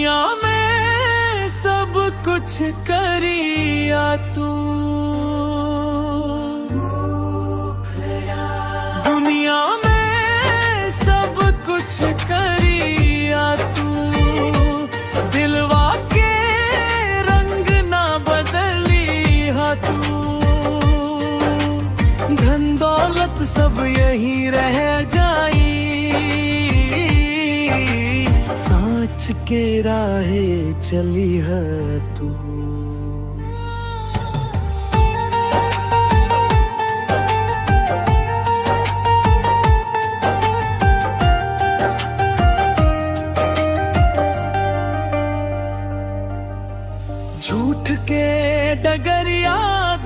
दुनिया में सब कुछ करिया तू, दुनिया में सब कुछ करिया तू, दिलवा के रंग ना बदली हा तू। धन दौलत सब यही रह जाई, सांच के राहे चली है तू। झूठ के डगरिया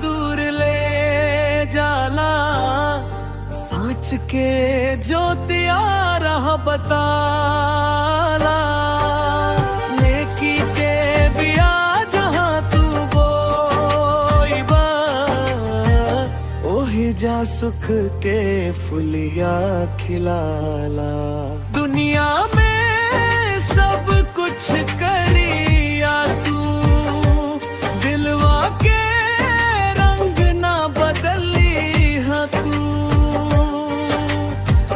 दूर ले जाला, सांच के ज्योतिया राह बताला। नेकी के बिया जहाँ तू बोईबा, ओही जा सुख के फुलिया खिलाला। दुनिया में सब कुछ करिया तू, दिलवा के रंग ना बदली हा तू।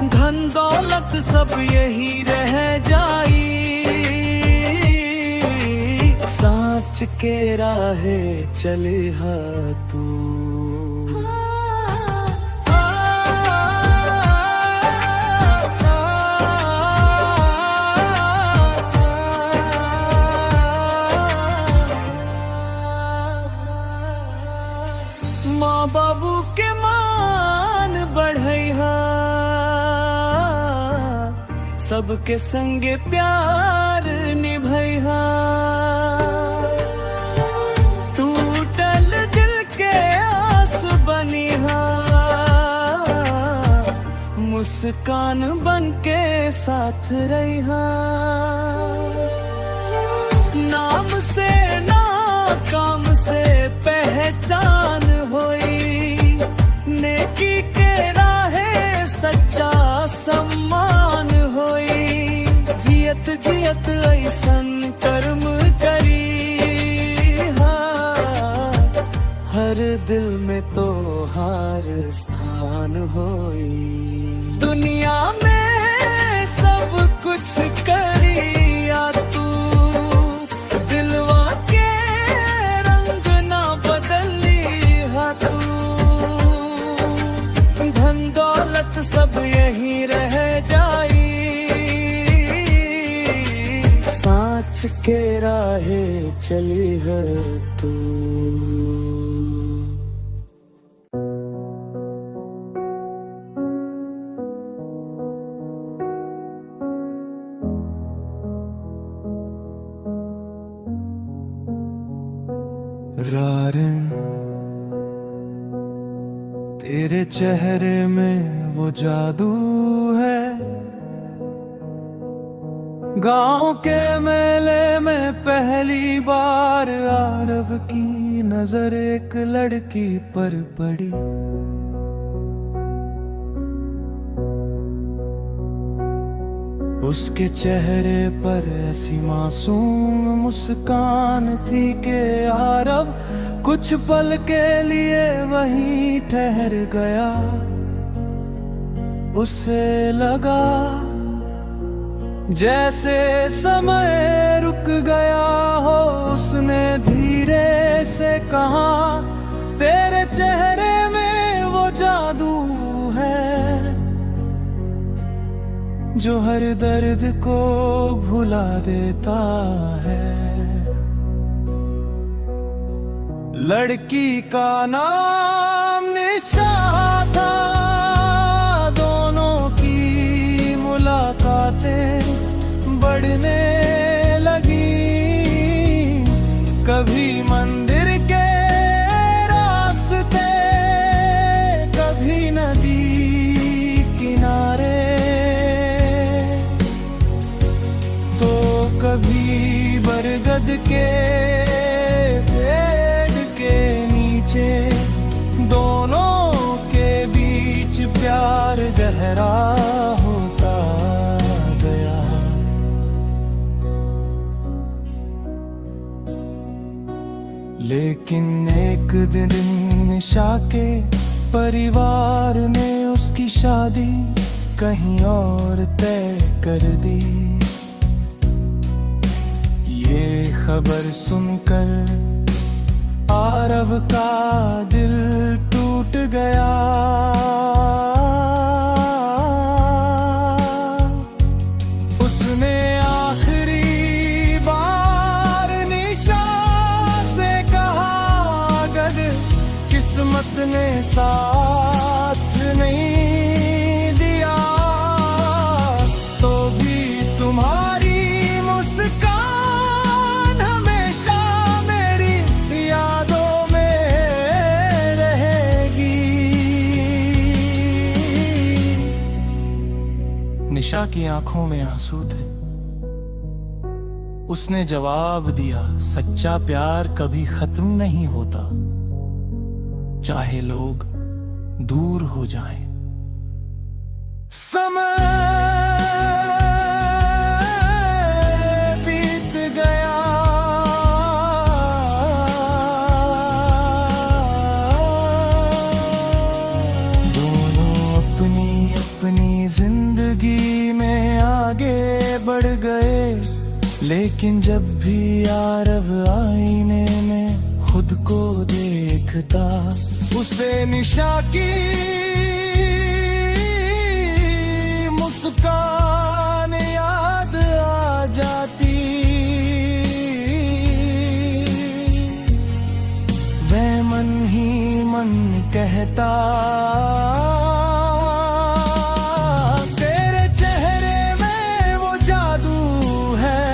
धन दौलत सब यही रह जाई, सांच के राहे चली हा तू। माँ बाबू के मान बढ़ैहा, सबके संगे प्यार निभैहा। टूटल दिल के आस बनिहा, मुस्कान बन के साथ रहिहा। नाम से ना काम से पहचान होई, नेकी के राहे सच्चा सम्मान होई। जियत जियत ऐसन कर्म करी हा, हर दिल में तो हार स्थान होई। दुनिया में सब कुछ करिया तू, दिलवा के रंग ना बदली हा तू। धन दौलत सब यही रह जाई, सांच के राहे चली है तू। रारिन तेरे चेहरे में वो जादू है, गांव के मेले में पहली बार आरव की नजर एक लड़की पर पड़ी। उसके चेहरे पर ऐसी मासूम मुस्कान थी कि आरव कुछ पल के लिए वहीं ठहर गया। उसे लगा जैसे समय रुक गया हो। उसने धीरे से कहा, तेरे चेहरे में वो जादू है जो हर दर्द को भुला देता है। लड़की का नाम निशा था, दोनों की मुलाकातें बढ़ने लगी। कभी मंदिर के रास्ते, कभी नदी किनारे, तो कभी बरगद के पेड़ के नीचे। दोनों के बीच प्यार गहरा होता गया। लेकिन एक दिन निशा के परिवार ने उसकी शादी कहीं और तय कर दी। ये खबर सुनकर आरव का दिल टूट गया। उसने आखिरी बार निशा से कहा, अगर किस्मत ने साथ नहीं दिया तो भी तुम्हारी मुस्कान हमेशा मेरी यादों में रहेगी। निशा की आंखों में आंसू थे। उसने जवाब दिया, सच्चा प्यार कभी खत्म नहीं होता, चाहे लोग दूर हो जाएं। समय बीत गया, दोनों अपनी अपनी जिंदगी में आगे बढ़ गए। लेकिन जब भी आरव आईने में खुद को देखता, उसे निशा की मुस्कान याद आ जाती। वह मन ही मन कहता, तेरे चेहरे में वो जादू है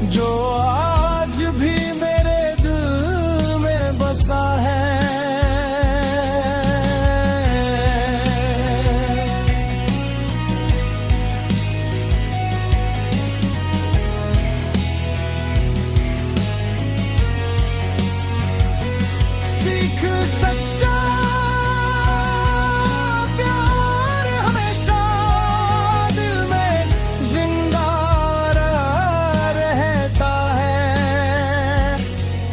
जो आज भी मेरे दिल में बसा है। सीख सच्चा प्यार हमेशा दिल में जिंदा रहता है,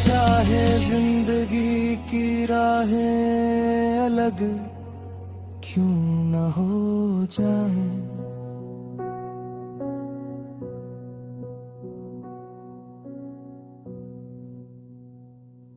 चाहे जिंदगी की राहें अलग क्यों न हो जाए।